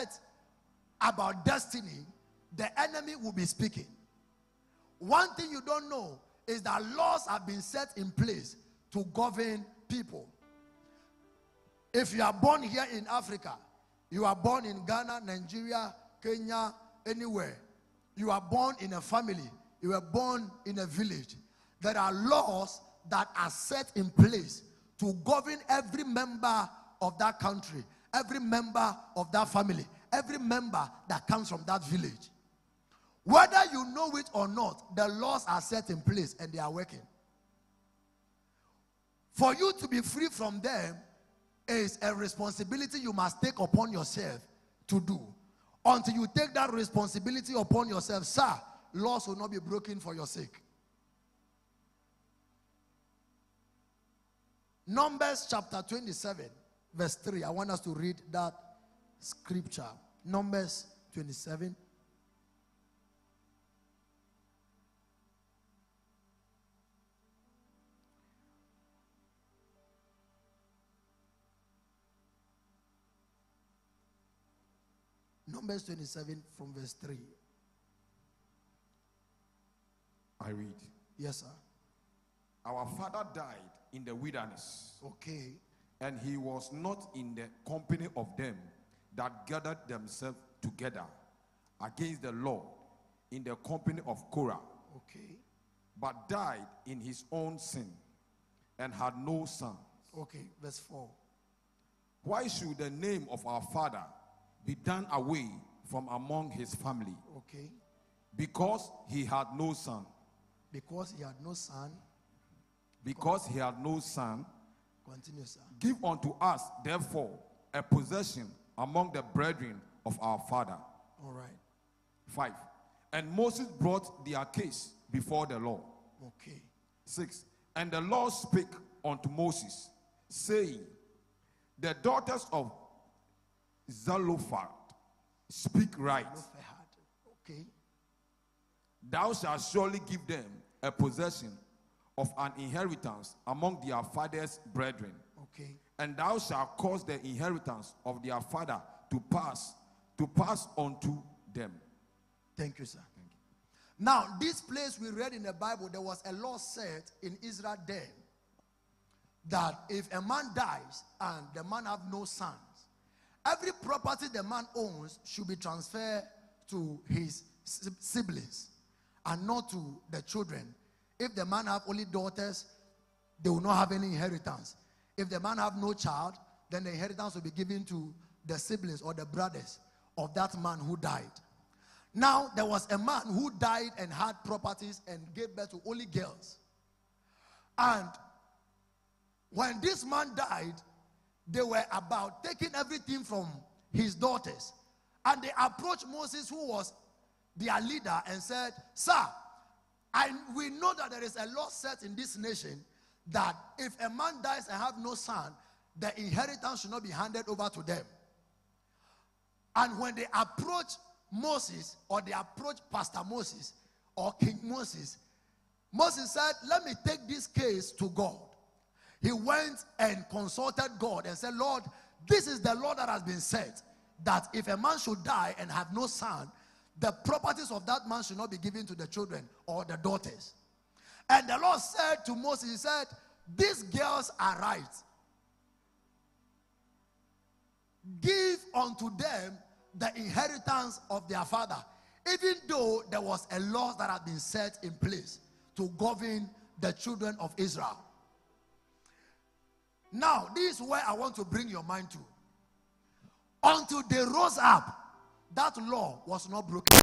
forget about destiny, the enemy will be speaking. One thing you don't know is that laws have been set in place to govern people. If you are born here in Africa, you are born in Ghana, Nigeria, Kenya, anywhere, you are born in a family, you were born in a village, there are laws that are set in place to govern every member of that country, every member of that family, every member that comes from that village. Whether you know it or not, the laws are set in place and they are working. For you to be free from them is a responsibility you must take upon yourself to do. Until you take that responsibility upon yourself, sir, laws will not be broken for your sake. Numbers chapter 27, verse 3. I want us to read that scripture. Numbers 27. Numbers 27 from verse 3. I read. Yes, sir. Our father died in the wilderness. Okay. And he was not in the company of them that gathered themselves together against the Lord in the company of Korah. Okay. But died in his own sin and had no son. Okay, verse 4. Why should the name of our father be done away from among his family? Okay. Because he had no son. Because he had no son. Because he had no son. Continue, sir. Give unto us, therefore, a possession among the brethren of our father. All right. 5. And Moses brought their case before the Lord. Okay. 6. And the Lord spake unto Moses, saying, the daughters of Zelophehad speak right. Okay. Thou shalt surely give them a possession of an inheritance among their father's brethren. Okay. And thou shalt cause the inheritance of their father to pass unto them. Thank you, sir. Thank you. Now, this place we read in the Bible, there was a law set in Israel then that if a man dies and the man have no sons, every property the man owns should be transferred to his siblings and not to the children. If the man have only daughters, they will not have any inheritance. If the man have no child, then the inheritance will be given to the siblings or the brothers of that man who died. Now, there was a man who died and had properties and gave birth to only girls. And when this man died, they were about taking everything from his daughters. And they approached Moses, who was their leader, and said, sir, we know that there is a law set in this nation that if a man dies and have no son, the inheritance should not be handed over to them. And when they approached Moses, or they approached Pastor Moses or King Moses, Moses said, let me take this case to God. He went and consulted God and said, Lord, this is the law that has been set, that if a man should die and have no son, the properties of that man should not be given to the children or the daughters. And the Lord said to Moses, he said, these girls are right. Give unto them the inheritance of their father, even though there was a law that had been set in place to govern the children of Israel. Now, this is where I want to bring your mind to. Until they rose up, that law was not broken.